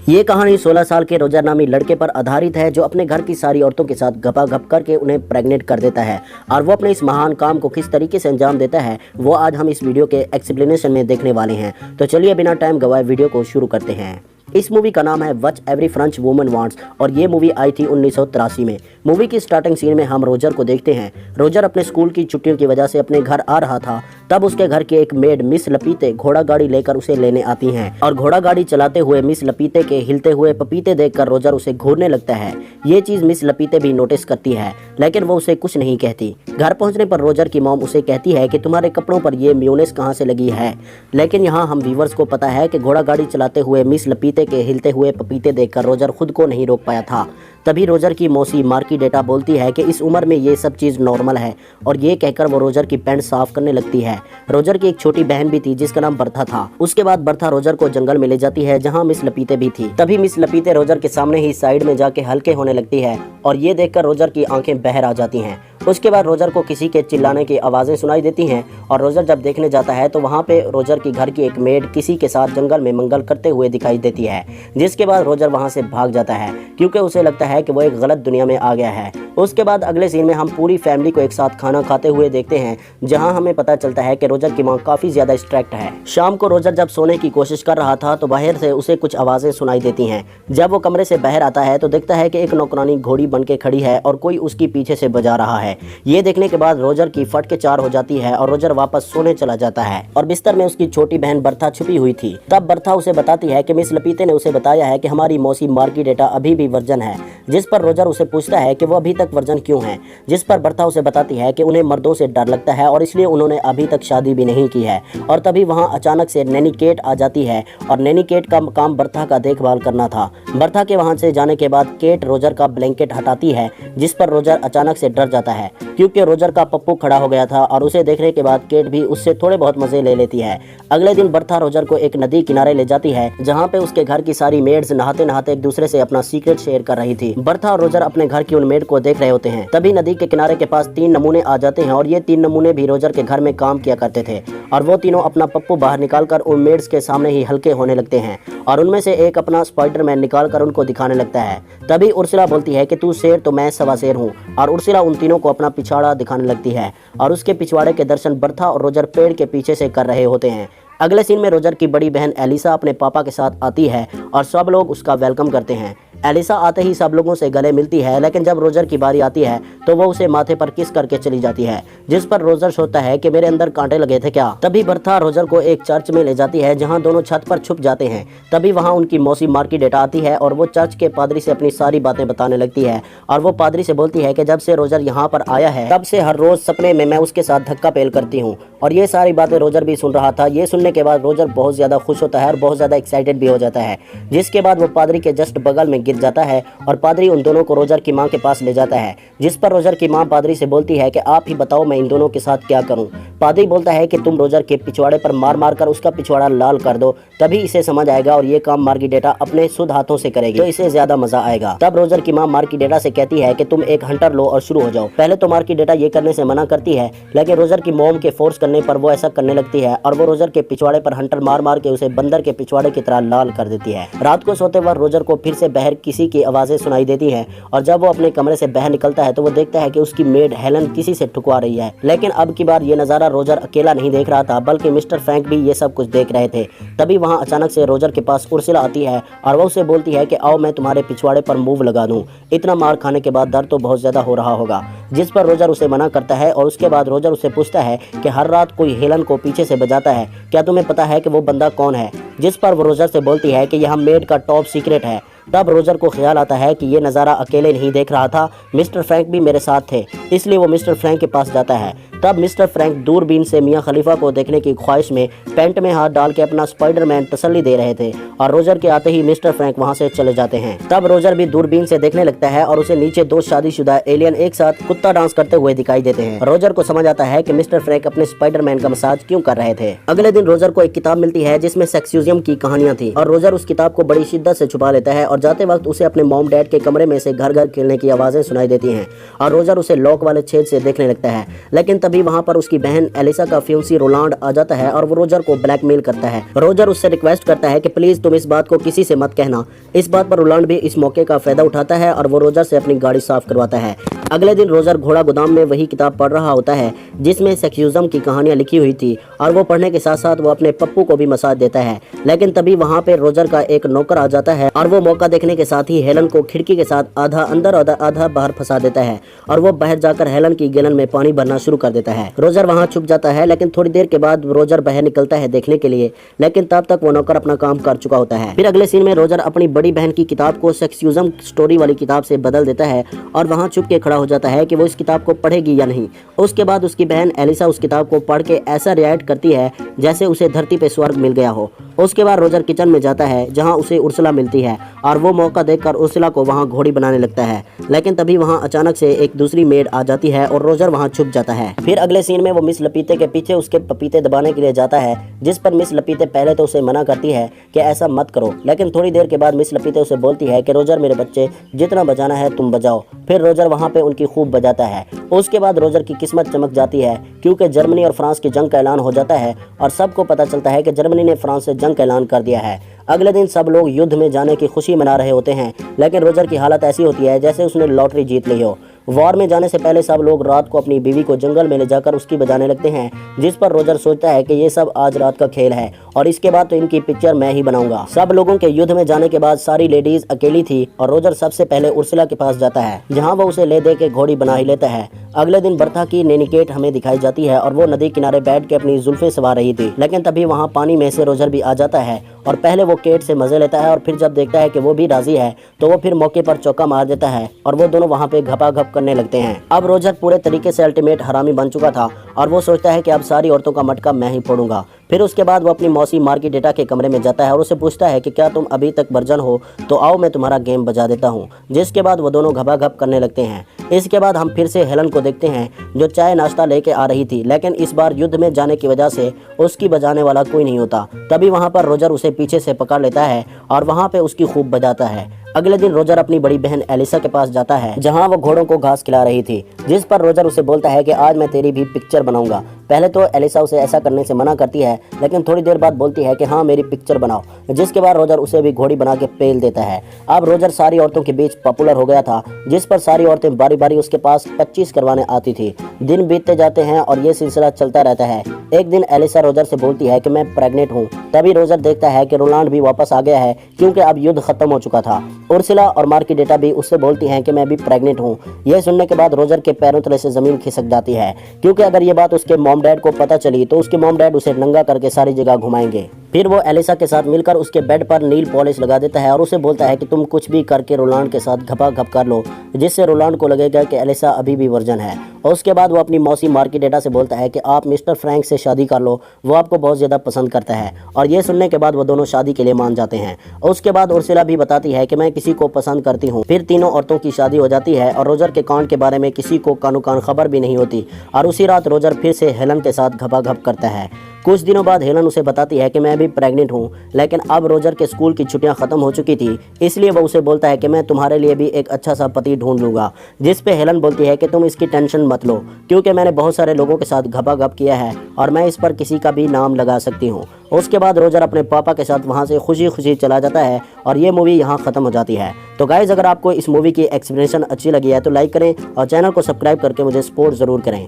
ये कहानी 16 साल के रोजर नामी लड़के पर आधारित है जो अपने घर की सारी औरतों के साथ घपाघप करके उन्हें प्रेग्नेंट कर देता है और वो अपने इस महान काम को किस तरीके से अंजाम देता है वो आज हम इस वीडियो के एक्सप्लेनेशन में देखने वाले हैं। तो चलिए बिना टाइम गवाए वीडियो को शुरू करते हैं। इस मूवी का नाम है what every French woman wants और ये मूवी आई थी 1983 में। मूवी की स्टार्टिंग सीन में हम रोजर को देखते हैं। रोजर अपने स्कूल की छुट्टियों की वजह से अपने घर आ रहा था, तब उसके घर की एक मेड मिस लपीते घोड़ा गाड़ी लेकर उसे लेने आती हैं और घोड़ा गाड़ी चलाते हुए मिस लपीते के हिलते हुए पपीते देखकर रोजर उसे घूरने लगता है। ये चीज मिस लपीते भी नोटिस करती है लेकिन वो उसे कुछ नहीं कहती। घर पहुंचने पर रोजर की मॉम उसे कहती है कि तुम्हारे कपड़ों पर ये म्योनेस कहाँ से लगी है, लेकिन यहाँ हम व्यूवर्स को पता है कि घोड़ा गाड़ी चलाते हुए मिस लपीते के हिलते हुए पपीते देखकर रोजर खुद को नहीं रोक पाया था। तभी रोजर की मौसी मार्की डेटा बोलती है कि इस उम्र में ये सब चीज़ नॉर्मल है और ये कहकर वो रोजर की पैंट साफ करने लगती है। रोजर की एक छोटी बहन भी थी जिसका नाम बर्था था। उसके बाद बर्था रोजर को जंगल में ले जाती है जहाँ मिस लपीते भी थी। तभी मिस लपीते रोजर के सामने ही साइड में जाके हल्के होने लगती है और ये देखकर रोजर की आंखें बहर आ जाती हैं। उसके बाद रोजर को किसी के चिल्लाने की आवाज़ें सुनाई देती हैं और रोजर जब देखने जाता है तो वहाँ पे रोजर की घर की एक मेड किसी के साथ जंगल में मंगल करते हुए दिखाई देती है, जिसके बाद रोजर वहाँ से भाग जाता है क्योंकि उसे लगता है कि वो एक गलत दुनिया में आ गया है। उसके बाद अगले सीन में हम पूरी फैमिली को एक साथ खाना खाते हुए देखते हैं जहाँ हमें पता चलता है कि रोजर की माँ काफ़ी ज़्यादा स्ट्रिक्ट है। शाम को रोजर जब सोने की कोशिश कर रहा था तो बाहर से उसे कुछ आवाज़ें सुनाई देती हैं। जब वो कमरे से बाहर आता है तो देखता है कि एक नौकरानी घोड़ी बन के खड़ी है और कोई उसकी पीछे से बजा रहा है। ये देखने के बाद रोजर की फट के चार हो जाती है और रोजर वापस सोने चला जाता है और बिस्तर में उसकी छोटी बहन बर्था छुपी हुई थी। तब बर्था उसे बताती है कि मिस लपीते ने उसे बताया है कि हमारी मौसी मार्की डेटा अभी भी वर्जन है, जिस पर रोजर उसे पूछता है कि वो अभी तक वर्जन क्यों है, जिस पर बर्था उसे बताती है कि उन्हें मर्दों से डर लगता है और इसलिए उन्होंने अभी तक शादी भी नहीं की है। और तभी वहाँ अचानक से नैनी केट आ जाती है और नैनी केट का काम बर्था का देखभाल करना था। बर्था के वहाँ से जाने के बाद केट रोजर का ब्लैंकेट हटाती है, जिस पर रोजर अचानक से डर जाता है क्योंकि रोजर का पप्पू खड़ा हो गया था और उसे देखने के बाद केट भी उससे थोड़े बहुत मजे ले लेती है। अगले दिन बर्था रोजर को एक नदी किनारे ले जाती है जहाँ पे उसके घर की सारी मेड्स नहाते नहाते एक दूसरे से अपना सीक्रेट शेयर कर रही थी। बर्था और रोजर अपने घर की उन मेड को देख रहे होते हैं। तभी नदी के किनारे के पास 3 नमूने आ जाते हैं और ये 3 नमूने भी रोजर के घर में काम किया करते थे और वो तीनों अपना पप्पू बाहर निकालकर उन मेड्स के सामने ही हल्के होने लगते हैं और उनमें से एक अपना स्पाइडरमैन निकालकर उनको दिखाने लगता है। तभी उर्सुला बोलती है कि तू शेर तो मैं सवा शेर हूँ और उर्सुला उन तीनों को अपना पिछवाड़ा दिखाने लगती है और उसके पिछवाड़े के दर्शन बर्था और रोजर पेड़ के पीछे से कर रहे होते हैं। अगले सीन में रोजर की बड़ी बहन एलिसा अपने पापा के साथ आती है और सब लोग उसका वेलकम करते हैं। एलिसा आते ही सब लोगों से गले मिलती है, लेकिन जब रोजर की बारी आती है तो वो उसे माथे पर किस करके चली जाती है, जिस पर रोजर सोचता है कि मेरे अंदर कांटे लगे थे क्या। तभी बर्था रोजर को एक चर्च में ले जाती है जहां दोनों छत पर छुप जाते हैं। तभी वहां उनकी मौसी मार्की डेटा आती है और वो चर्च के पादरी से अपनी सारी बातें बताने लगती है और वो पादरी से बोलती है कि जब से रोजर यहाँ पर आया है तब से हर रोज सपने में मैं उसके साथ धक्का पेल करती हूँ। और ये सारी बातें रोजर भी सुन रहा था। ये सुनने के बाद रोजर बहुत ज़्यादा खुश होता है और बहुत ज़्यादा एक्साइटेड भी हो जाता है, जिसके बाद वो पादरी के जस्ट बगल में गिर जाता है और पादरी उन दोनों को रोजर की मां के पास ले जाता है, जिस पर रोजर की मां पादरी से बोलती है कि आप ही बताओ मैं इन दोनों के साथ क्या करूं। पादरी बोलता है कि तुम रोजर के पिछवाड़े पर मार मार कर उसका पिछवाड़ा लाल कर दो, तभी इसे समझ आएगा और ये काम मार्की डेटा अपने शुद्ध हाथों से करेगी तो इसे ज्यादा मजा आएगा। तब रोजर की मां मार्की डेटा से कहती है कि तुम एक हंटर लो और शुरू हो जाओ। पहले तो मार्की डेटा ये करने से मना करती है, लेकिन रोजर की मॉम के फोर्स करने पर वो ऐसा करने लगती है और वो रोजर के पिछवाड़े पर हंटर मार मार के उसे बंदर के पिछवाड़े की तरह लाल कर देती है। रात को सोते वक्त रोजर को फिर से बाहर किसी की आवाजें सुनाई देती है और जब वो अपने कमरे से बाहर निकलता है तो वो देखता है कि उसकी मेड हेलन किसी से ठुकवा रही है। लेकिन अब की बार ये नज़ारा रोजर अकेला नहीं देख रहा था बल्कि मिस्टर फ्रैंक भी ये सब कुछ देख रहे थे। तभी वहाँ अचानक से रोजर के पास उर्सुला आती है और वो उसे बोलती है कि आओ मैं तुम्हारे पिछवाड़े पर मूव लगा दूं, इतना मार खाने के बाद दर्द तो बहुत ज़्यादा हो रहा होगा, जिस पर रोजर उसे मना करता है। और उसके बाद रोजर उसे पूछता है कि हर रात कोई हेलन को पीछे से बजाता है, क्या तुम्हें पता है कि वो बंदा कौन है, जिस पर वो रोजर से बोलती है कि यह मेड का टॉप सीक्रेट है। तब रोजर को ख्याल आता है कि ये नज़ारा अकेले नहीं देख रहा था, मिस्टर फ्रैंक भी मेरे साथ थे, इसलिए वो मिस्टर फ्रैंक के पास जाता है। तब मिस्टर फ्रैंक दूरबीन से मियां खलीफा को देखने की ख्वाहिश में पेंट में हाथ डाल के अपना स्पाइडरमैन तसल्ली दे रहे थे और रोजर के आते ही मिस्टर फ्रैंक वहां से चले जाते हैं। तब रोजर भी दूरबीन से देखने लगता है और उसे नीचे 2 शादीशुदा एलियन एक साथ कुत्ता डांस करते हुए दिखाई देते हैं। रोजर को समझ आता है कि मिस्टर फ्रैंक अपने स्पाइडरमैन का मसाज क्यों कर रहे थे। अगले दिन रोजर को एक किताब मिलती है जिसमें सेक्सिज्म की कहानियां थी और रोजर उस किताब को बड़ी शिद्दत से छुपा लेता है और जाते वक्त उसे अपने मॉम डैड के कमरे में से घर घर खेलने की आवाज़ें सुनाई देती हैं और रोजर उसे लॉक वाले छेद से देखने लगता है। लेकिन तभी वहाँ पर उसकी बहन एलिसा का फ्यूंसी रोलांड आ जाता है और वो रोजर को ब्लैकमेल करता है। रोजर उससे रिक्वेस्ट करता है कि प्लीज तुम इस बात को किसी से मत कहना। इस बात पर रोलांड भी इस मौके का फायदा उठाता है और वो रोजर से अपनी गाड़ी साफ करवाता है। अगले दिन रोजर घोड़ा गोदाम में वही किताब पढ़ रहा होता है जिसमें सेक्सुज्म की कहानियां लिखी हुई थी और वो पढ़ने के साथ साथ वो अपने पप्पू को भी मसाज देता है। लेकिन तभी वहाँ पे रोजर का एक नौकर आ जाता है और वो मौका देखने के साथ ही हेलन को खिड़की के साथ आधा अंदर आधा बाहर फंसा देता है और वो बाहर जाकर हेलन की गैलन में पानी भरना शुरू कर देता है। रोजर वहाँ छुप जाता है, लेकिन थोड़ी देर के बाद रोजर बाहर निकलता है देखने के लिए, लेकिन तब तक वो नौकर अपना काम कर चुका होता है। फिर अगले सीन में रोजर अपनी बड़ी बहन की किताब को सेक्सुज्म स्टोरी वाली किताब से बदल देता है और वहाँ छुप के खड़ा हो जाता है कि वो इस किताब को पढ़ेगी या नहीं। उसके बाद उसकी बहन एलिसा उस किताब को पढ़ के ऐसा रिएक्ट करती है जैसे उसे धरती पे स्वर्ग मिल गया हो। उसके बाद रोजर किचन में जाता है जहां उसे उर्सुला मिलती है और वो मौका देखकर उर्सुला को वहां घोड़ी बनाने लगता है। लेकिन तभी वहां अचानक से एक दूसरी मेड आ जाती है और रोजर वहां छुप जाता है। फिर अगले सीन में वो मिस लपीते के पीछे उसके पपीते दबाने के लिए जाता है, जिस पर मिस लपीते पहले तो उसे मना करती है कि ऐसा मत करो, लेकिन थोड़ी देर के बाद मिस लपीते उसे बोलती है कि रोजर मेरे बच्चे जितना बजाना है तुम बजाओ। फिर रोजर वहाँ पे उनकी खूब बजाता है। उसके बाद रोजर की किस्मत चमक जाती है क्योंकि जर्मनी और फ्रांस की जंग का ऐलान हो जाता है और सबको पता चलता है कि जर्मनी ने फ्रांस से जंग का ऐलान कर दिया है। अगले दिन सब लोग युद्ध में जाने की खुशी मना रहे होते हैं, लेकिन रोजर की हालत ऐसी होती है जैसे उसने लॉटरी जीत ली हो। वॉर में जाने से पहले सब लोग रात को अपनी बीवी को जंगल में ले जाकर उसकी बजाने लगते हैं, जिस पर रोजर सोचता है कि ये सब आज रात का खेल है और इसके बाद तो इनकी पिक्चर मैं ही बनाऊंगा। सब लोगों के युद्ध में जाने के बाद सारी लेडीज अकेली थी और रोजर सबसे पहले उर्सुला के पास जाता है, जहां वो उसे ले दे के घोड़ी बना ही लेता है। अगले दिन बर्था की नेनिकेट हमें दिखाई जाती है और वो नदी किनारे बैठ के अपनी जुल्फें सवार रही थी, लेकिन तभी वहाँ पानी में से रोजर भी आ जाता है और पहले वो केट से मजे लेता है और फिर जब देखता है कि वो भी राजी है तो वो फिर मौके पर चौका मार देता है और वो दोनों वहाँ पे घपाघप करने लगते हैं। अब रोजर पूरे तरीके से अल्टीमेट हरामी बन चुका था और वो सोचता है कि अब सारी औरतों का मटका मैं ही फोड़ूंगा। फिर उसके बाद वो अपनी मौसी मार्किडेटा के कमरे में जाता है और उसे पूछता है कि क्या तुम अभी तक वर्जन हो, तो आओ मैं तुम्हारा गेम बजा देता हूँ। जिसके बाद वो दोनों घपाघप करने लगते हैं। इसके बाद हम फिर से हेलन को देखते हैं जो चाय नाश्ता लेके आ रही थी, लेकिन इस बार युद्ध में जाने की वजह से उसकी बजाने वाला कोई नहीं होता। तभी वहाँ पर रोजर उसे पीछे से पकड़ लेता है और वहाँ पे उसकी खूब बजाता है। अगले दिन रोजर अपनी बड़ी बहन एलिसा के पास जाता है जहां वो घोड़ों को घास खिला रही थी, जिस पर रोजर उसे बोलता है कि आज मैं तेरी भी पिक्चर बनाऊंगा। पहले तो एलिसा उसे ऐसा करने से मना करती है, लेकिन थोड़ी देर बाद बोलती है कि हाँ मेरी पिक्चर बनाओ, जिसके बाद रोजर उसे भी घोड़ी बना के पेल देता है। अब रोजर सारी औरतों के बीच पॉपुलर हो गया था, जिस पर सारी औरतें बारी बारी उसके पास 25 करवाने आती थी। दिन बीतते जाते हैं और ये सिलसिला चलता रहता है। एक दिन एलिसा रोजर से बोलती है कि मैं प्रेग्नेंट हूँ। तभी रोजर देखता है कि रोलांड भी वापस आ गया है क्योंकि अब युद्ध खत्म हो चुका था। उर्सुला और मार्किडेटा भी उससे बोलती हैं कि मैं भी प्रेग्नेंट हूँ। यह सुनने के बाद रोजर के पैरों तले से जमीन खिसक जाती है, क्योंकि अगर ये बात उसके मॉम डैड को पता चली तो उसके मॉम डैड उसे नंगा करके सारी जगह घुमाएंगे। फिर वो एलिसा के साथ मिलकर उसके बेड पर नील पॉलिश लगा देता है और उसे बोलता है कि तुम कुछ भी करके रोलांड के साथ घपाघप कर लो, जिससे रोलांड को लगेगा कि एलिसा अभी भी वर्जन है। और उसके बाद वो अपनी मौसी मार्किडेटा से बोलता है कि आप मिस्टर फ्रैंक से शादी कर लो, वो आपको बहुत ज़्यादा पसंद करता है। और ये सुनने के बाद वो दोनों शादी के लिए मान जाते हैं। और उसके बाद उर्सुला भी बताती है कि मैं किसी को पसंद करती हूँ। फिर तीनों औरतों की शादी हो जाती है और रोजर के कांड के बारे में किसी को कानो कान खबर भी नहीं होती। और उसी रात रोजर फिर से हेलन के साथ घपाघप करता है। कुछ दिनों बाद हेलन उसे बताती है कि मैं भी प्रेग्नेंट हूँ, लेकिन अब रोजर के स्कूल की छुट्टियां खत्म हो चुकी थी, इसलिए वो उसे बोलता है कि मैं तुम्हारे लिए भी एक अच्छा सा पति ढूंढ लूंगा। जिस पे हेलन बोलती है कि तुम इसकी टेंशन मत लो, क्योंकि मैंने बहुत सारे लोगों के साथ घपाघप किया है और मैं इस पर किसी का भी नाम लगा सकती हूँ। उसके बाद रोजर अपने पापा के साथ वहाँ से खुशी खुशी चला जाता है और ये मूवी यहाँ ख़त्म हो जाती है। तो गाइज़, अगर आपको इस मूवी की एक्सप्लेनेशन अच्छी लगी है तो लाइक करें और चैनल को सब्सक्राइब करके मुझे सपोर्ट ज़रूर करें।